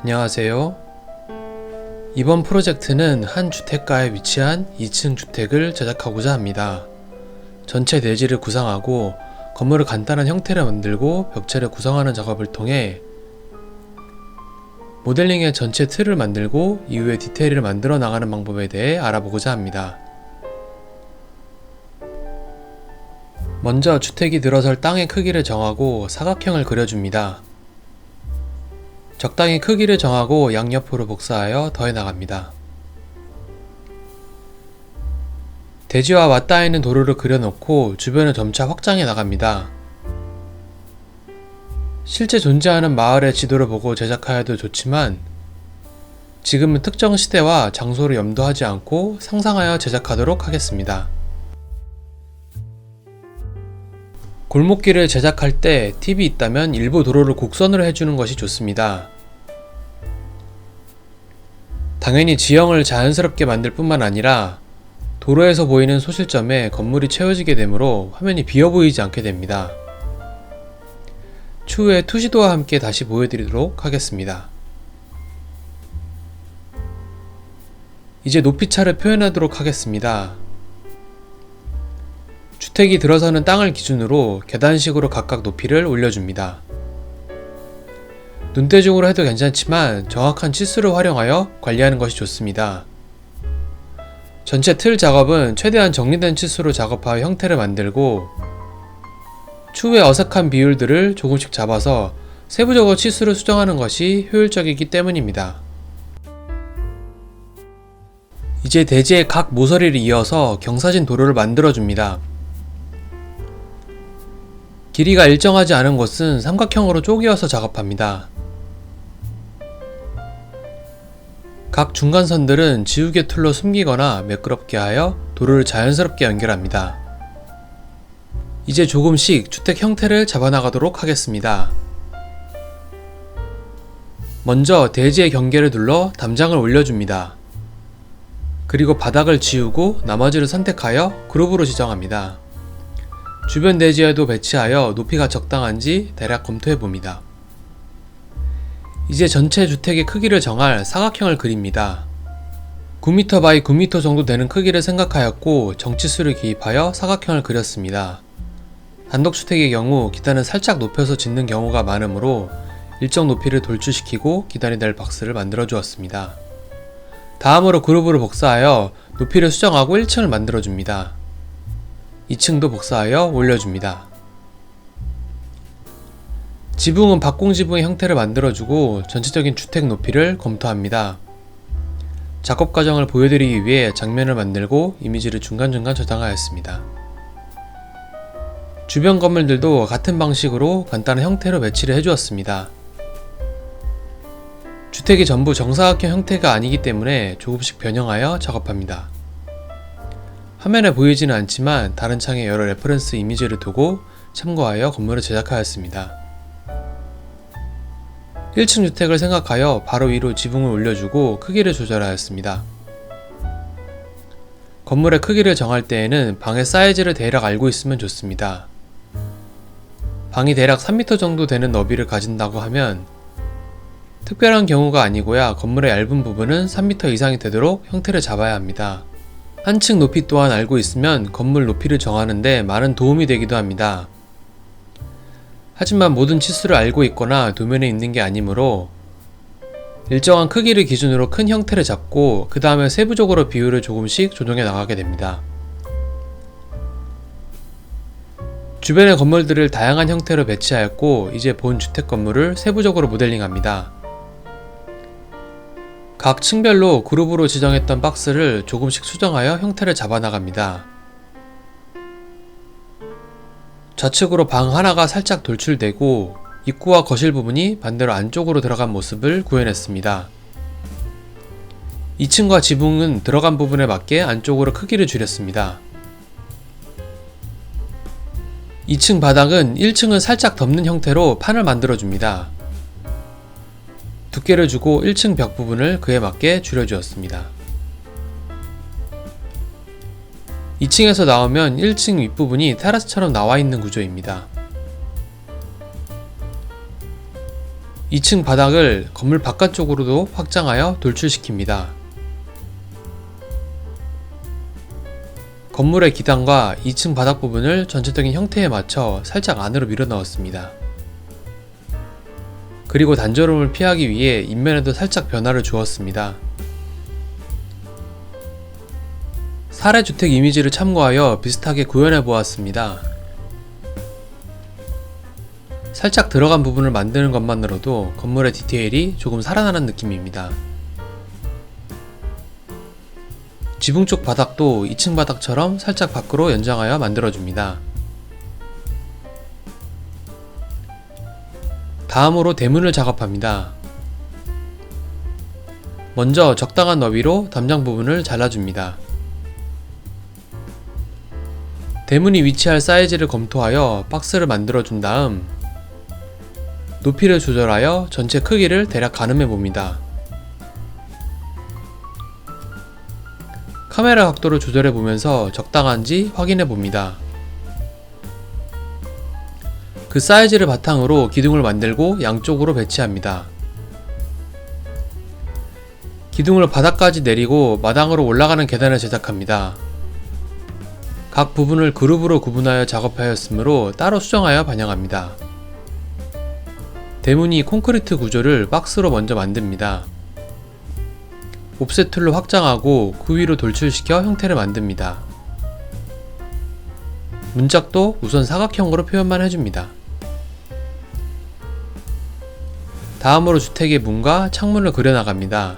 안녕하세요. 이번 프로젝트는 한 주택가에 위치한 2층 주택을 제작하고자 합니다. 전체 내지를 구상하고 건물을 간단한 형태를 만들고 벽체를 구성하는 작업을 통해 모델링의 전체 틀을 만들고 이후에 디테일을 만들어 나가는 방법에 대해 알아보고자 합니다. 먼저 주택이 들어설 땅의 크기를 정하고 사각형을 그려줍니다. 적당히 크기를 정하고 양옆으로 복사하여 더해 나갑니다. 대지와 맞닿아 있는 도로를 그려놓고 주변을 점차 확장해 나갑니다. 실제 존재하는 마을의 지도를 보고 제작하여도 좋지만 지금은 특정 시대와 장소를 염두하지 않고 상상하여 제작하도록 하겠습니다. 골목길을 제작할 때 팁이 있다면 일부 도로를 곡선으로 해주는 것이 좋습니다. 당연히 지형을 자연스럽게 만들 뿐만 아니라 도로에서 보이는 소실점에 건물이 채워지게 되므로 화면이 비어 보이지 않게 됩니다. 추후에 투시도와 함께 다시 보여드리도록 하겠습니다. 이제 높이차를 표현하도록 하겠습니다. 주택이 들어서는 땅을 기준으로 계단식으로 각각 높이를 올려줍니다. 눈대중으로 해도 괜찮지만 정확한 치수를 활용하여 관리하는 것이 좋습니다. 전체 틀 작업은 최대한 정리된 치수로 작업하여 형태를 만들고 추후에 어색한 비율들을 조금씩 잡아서 세부적으로 치수를 수정하는 것이 효율적이기 때문입니다. 이제 대지의 각 모서리를 이어서 경사진 도로를 만들어줍니다. 길이가 일정하지 않은 곳은 삼각형으로 쪼개어서 작업합니다. 각 중간선들은 지우개 툴로 숨기거나 매끄럽게 하여 도로를 자연스럽게 연결합니다. 이제 조금씩 주택 형태를 잡아나가도록 하겠습니다. 먼저 대지의 경계를 눌러 담장을 올려줍니다. 그리고 바닥을 지우고 나머지를 선택하여 그룹으로 지정합니다. 주변 대지에도 배치하여 높이가 적당한지 대략 검토해봅니다. 이제 전체 주택의 크기를 정할 사각형을 그립니다. 9m x 9m 정도 되는 크기를 생각하였고 정치수를 기입하여 사각형을 그렸습니다. 단독주택의 경우 기단은 살짝 높여서 짓는 경우가 많으므로 일정 높이를 돌출시키고 기단이 될 박스를 만들어 주었습니다. 다음으로 그룹으로 복사하여 높이를 수정하고 1층을 만들어 줍니다. 2층도 복사하여 올려줍니다. 지붕은 박공지붕의 형태를 만들어주고 전체적인 주택 높이를 검토합니다. 작업 과정을 보여드리기 위해 장면을 만들고 이미지를 중간중간 저장하였습니다. 주변 건물들도 같은 방식으로 간단한 형태로 배치를 해주었습니다. 주택이 전부 정사각형 형태가 아니기 때문에 조금씩 변형하여 작업합니다. 화면에 보이지는 않지만 다른 창에 여러 레퍼런스 이미지를 두고 참고하여 건물을 제작하였습니다. 1층 주택을 생각하여 바로 위로 지붕을 올려주고 크기를 조절하였습니다. 건물의 크기를 정할 때에는 방의 사이즈를 대략 알고 있으면 좋습니다. 방이 대략 3m 정도 되는 너비를 가진다고 하면 특별한 경우가 아니고야 건물의 얇은 부분은 3m 이상이 되도록 형태를 잡아야 합니다. 한 층 높이 또한 알고 있으면 건물 높이를 정하는데 많은 도움이 되기도 합니다. 하지만 모든 치수를 알고 있거나 도면에 있는 게 아니므로 일정한 크기를 기준으로 큰 형태를 잡고 그 다음에 세부적으로 비율을 조금씩 조정해 나가게 됩니다. 주변의 건물들을 다양한 형태로 배치하였고 이제 본 주택 건물을 세부적으로 모델링합니다. 각 층별로 그룹으로 지정했던 박스를 조금씩 수정하여 형태를 잡아나갑니다. 좌측으로 방 하나가 살짝 돌출되고 입구와 거실 부분이 반대로 안쪽으로 들어간 모습을 구현했습니다. 2층과 지붕은 들어간 부분에 맞게 안쪽으로 크기를 줄였습니다. 2층 바닥은 1층을 살짝 덮는 형태로 판을 만들어줍니다. 두께를 주고 1층 벽 부분을 그에 맞게 줄여주었습니다. 2층에서 나오면 1층 윗부분이 테라스처럼 나와있는 구조입니다. 2층 바닥을 건물 바깥쪽으로도 확장하여 돌출시킵니다. 건물의 기단과 2층 바닥 부분을 전체적인 형태에 맞춰 살짝 안으로 밀어 넣었습니다. 그리고 단조로움을 피하기 위해 인면에도 살짝 변화를 주었습니다. 사례주택 이미지를 참고하여 비슷하게 구현해 보았습니다. 살짝 들어간 부분을 만드는 것만으로도 건물의 디테일이 조금 살아나는 느낌입니다. 지붕 쪽 바닥도 2층 바닥처럼 살짝 밖으로 연장하여 만들어줍니다. 다음으로 대문을 작업합니다. 먼저 적당한 너비로 담장 부분을 잘라줍니다. 대문이 위치할 사이즈를 검토하여 박스를 만들어준 다음 높이를 조절하여 전체 크기를 대략 가늠해 봅니다. 카메라 각도를 조절해 보면서 적당한지 확인해 봅니다. 그 사이즈를 바탕으로 기둥을 만들고 양쪽으로 배치합니다. 기둥을 바닥까지 내리고 마당으로 올라가는 계단을 제작합니다. 각 부분을 그룹으로 구분하여 작업하였으므로 따로 수정하여 반영합니다. 대문이 콘크리트 구조를 박스로 먼저 만듭니다. 옵셋 툴로 확장하고 그 위로 돌출시켜 형태를 만듭니다. 문짝도 우선 사각형으로 표현만 해줍니다. 다음으로 주택의 문과 창문을 그려나갑니다.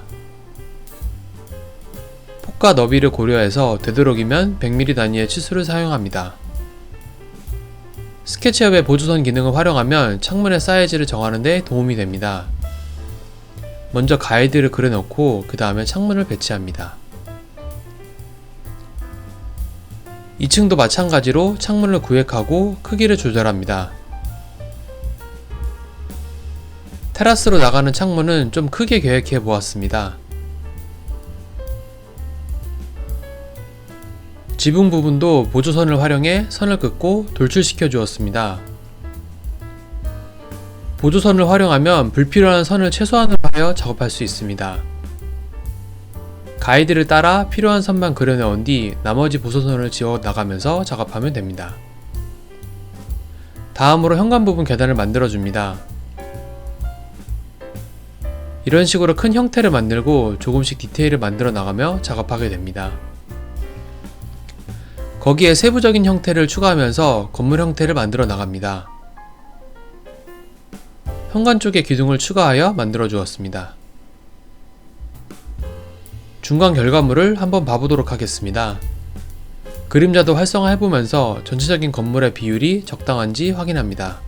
폭과 너비를 고려해서 되도록이면 100mm 단위의 치수를 사용합니다. 스케치업의 보조선 기능을 활용하면 창문의 사이즈를 정하는 데 도움이 됩니다. 먼저 가이드를 그려놓고 그 다음에 창문을 배치합니다. 2층도 마찬가지로 창문을 구획하고 크기를 조절합니다. 테라스로 나가는 창문은 좀 크게 계획해 보았습니다. 지붕 부분도 보조선을 활용해 선을 긋고 돌출시켜 주었습니다. 보조선을 활용하면 불필요한 선을 최소한으로 하여 작업할 수 있습니다. 가이드를 따라 필요한 선만 그려넣은 뒤 나머지 보조선을 지워 나가면서 작업하면 됩니다. 다음으로 현관 부분 계단을 만들어줍니다. 이런 식으로 큰 형태를 만들고 조금씩 디테일을 만들어 나가며 작업하게 됩니다. 거기에 세부적인 형태를 추가하면서 건물 형태를 만들어 나갑니다. 현관 쪽에 기둥을 추가하여 만들어 주었습니다. 중간 결과물을 한번 봐보도록 하겠습니다. 그림자도 활성화해보면서 전체적인 건물의 비율이 적당한지 확인합니다.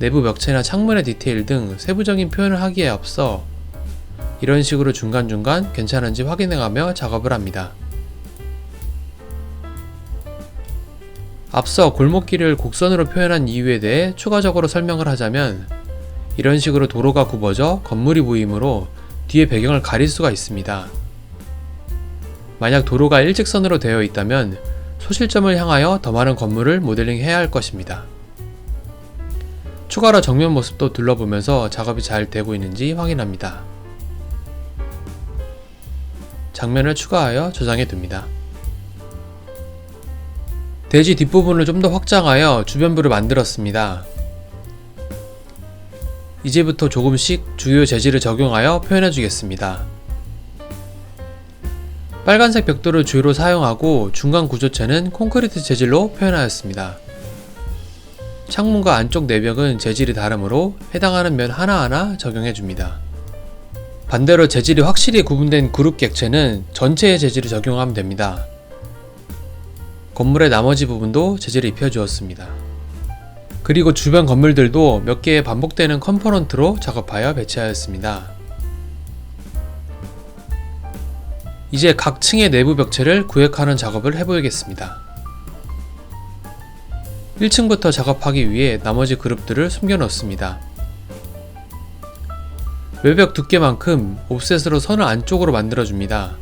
내부 벽체나 창문의 디테일 등 세부적인 표현을 하기에 앞서 이런 식으로 중간중간 괜찮은지 확인해가며 작업을 합니다. 앞서 골목길을 곡선으로 표현한 이유에 대해 추가적으로 설명을 하자면 이런 식으로 도로가 굽어져 건물이 보이므로 뒤에 배경을 가릴 수가 있습니다. 만약 도로가 일직선으로 되어 있다면 소실점을 향하여 더 많은 건물을 모델링 해야 할 것입니다. 추가로 정면 모습도 둘러보면서 작업이 잘 되고 있는지 확인합니다. 장면을 추가하여 저장해 둡니다. 대지 뒷부분을 좀 더 확장하여 주변부를 만들었습니다. 이제부터 조금씩 주요 재질을 적용하여 표현해 주겠습니다. 빨간색 벽돌을 주요로 사용하고 중간 구조체는 콘크리트 재질로 표현하였습니다. 창문과 안쪽 내벽은 재질이 다르므로 해당하는 면 하나하나 적용해 줍니다. 반대로 재질이 확실히 구분된 그룹 객체는 전체의 재질을 적용하면 됩니다. 건물의 나머지 부분도 재질을 입혀주었습니다. 그리고 주변 건물들도 몇 개의 반복되는 컴포넌트로 작업하여 배치하였습니다. 이제 각 층의 내부 벽체를 구획하는 작업을 해보겠습니다. 1층부터 작업하기 위해 나머지 그룹들을 숨겨 놓습니다. 외벽 두께만큼 옵셋으로 선을 안쪽으로 만들어줍니다.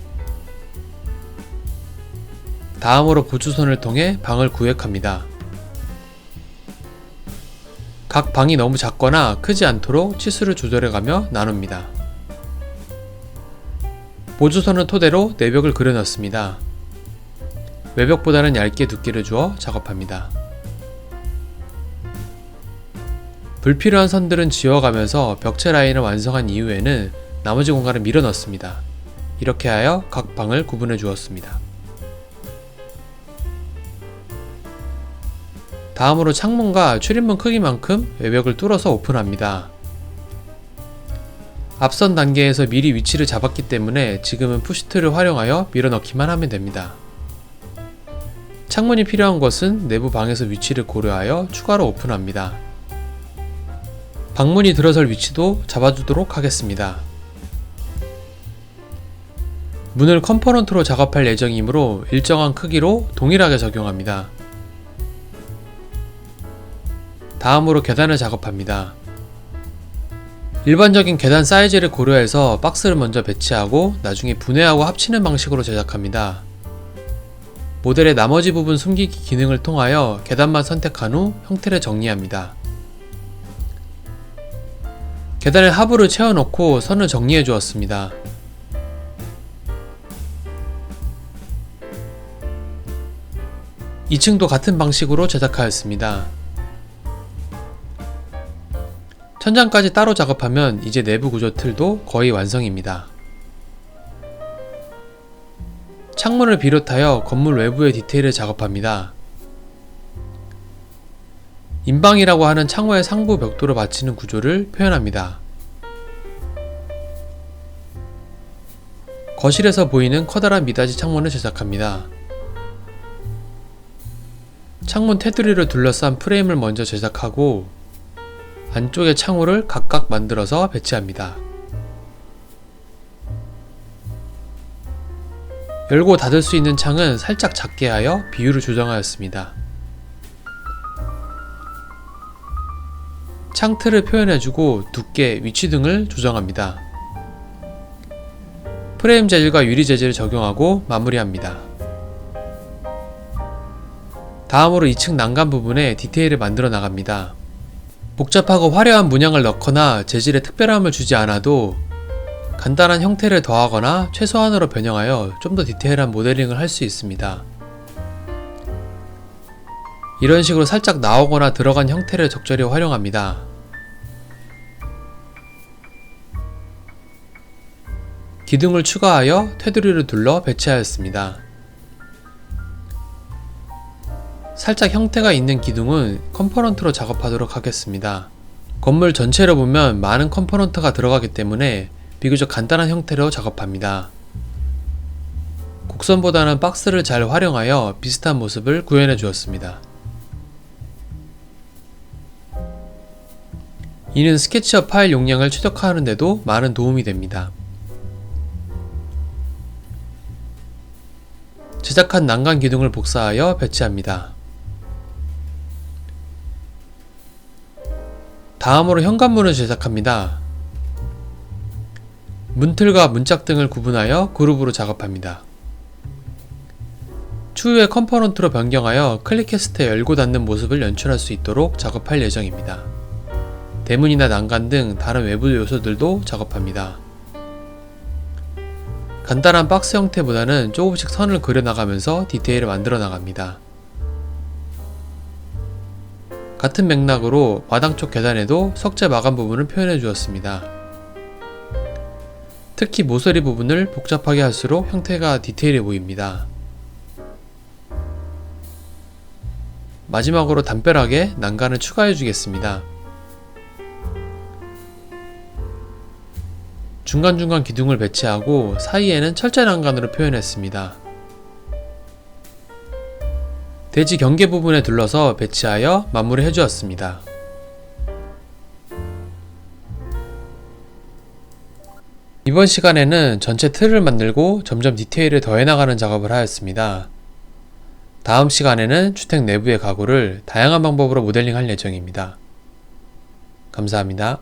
다음으로 보조선을 통해 방을 구획합니다. 각 방이 너무 작거나 크지 않도록 치수를 조절해가며 나눕니다. 보조선을 토대로 내벽을 그려 넣습니다. 외벽보다는 얇게 두께를 주어 작업합니다. 불필요한 선들은 지워가면서 벽체 라인을 완성한 이후에는 나머지 공간을 밀어 넣습니다. 이렇게 하여 각 방을 구분해 주었습니다. 다음으로 창문과 출입문 크기만큼 외벽을 뚫어서 오픈합니다. 앞선 단계에서 미리 위치를 잡았기 때문에 지금은 푸시트를 활용하여 밀어 넣기만 하면 됩니다. 창문이 필요한 것은 내부 방에서 위치를 고려하여 추가로 오픈합니다. 방문이 들어설 위치도 잡아주도록 하겠습니다. 문을 컴포넌트로 작업할 예정이므로 일정한 크기로 동일하게 적용합니다. 다음으로 계단을 작업합니다. 일반적인 계단 사이즈를 고려해서 박스를 먼저 배치하고 나중에 분해하고 합치는 방식으로 제작합니다. 모델의 나머지 부분 숨기기 기능을 통하여 계단만 선택한 후 형태를 정리합니다. 계단에 하부를 채워넣고 선을 정리해 주었습니다. (2층도) 같은 방식으로 제작하였습니다. 천장까지 따로 작업하면 이제 내부 구조 틀도 거의 완성입니다. 창문을 비롯하여 건물 외부의 디테일을 작업합니다. 인방이라고 하는 창호의 상부 벽돌을 받치는 구조를 표현합니다. 거실에서 보이는 커다란 미닫이 창문을 제작합니다. 창문 테두리를 둘러싼 프레임을 먼저 제작하고 안쪽에 창호를 각각 만들어서 배치합니다. 열고 닫을 수 있는 창은 살짝 작게 하여 비율을 조정하였습니다. 창틀을 표현해주고 두께, 위치 등을 조정합니다. 프레임 재질과 유리 재질을 적용하고 마무리합니다. 다음으로 2층 난간 부분에 디테일을 만들어 나갑니다. 복잡하고 화려한 문양을 넣거나 재질에 특별함을 주지 않아도 간단한 형태를 더하거나 최소한으로 변형하여 좀 더 디테일한 모델링을 할 수 있습니다. 이런 식으로 살짝 나오거나 들어간 형태를 적절히 활용합니다. 기둥을 추가하여 테두리를 둘러 배치하였습니다. 살짝 형태가 있는 기둥은 컴포넌트로 작업하도록 하겠습니다. 건물 전체를 보면 많은 컴포넌트가 들어가기 때문에 비교적 간단한 형태로 작업합니다. 곡선보다는 박스를 잘 활용하여 비슷한 모습을 구현해 주었습니다. 이는 스케치업 파일 용량을 최적화하는 데도 많은 도움이 됩니다. 제작한 난간 기둥을 복사하여 배치합니다. 다음으로 현관문을 제작합니다. 문틀과 문짝 등을 구분하여 그룹으로 작업합니다. 추후에 컴포넌트로 변경하여 클릭했을 때 열고 닫는 모습을 연출할 수 있도록 작업할 예정입니다. 대문이나 난간 등 다른 외부 요소들도 작업합니다. 간단한 박스 형태보다는 조금씩 선을 그려나가면서 디테일을 만들어 나갑니다. 같은 맥락으로 마당 쪽 계단에도 석재 마감 부분을 표현해 주었습니다. 특히 모서리 부분을 복잡하게 할수록 형태가 디테일해 보입니다. 마지막으로 담벼락에 난간을 추가해 주겠습니다. 중간중간 기둥을 배치하고 사이에는 철제 난간으로 표현했습니다. 대지 경계 부분에 둘러서 배치하여 마무리 해주었습니다. 이번 시간에는 전체 틀을 만들고 점점 디테일을 더해나가는 작업을 하였습니다. 다음 시간에는 주택 내부의 가구를 다양한 방법으로 모델링할 예정입니다. 감사합니다.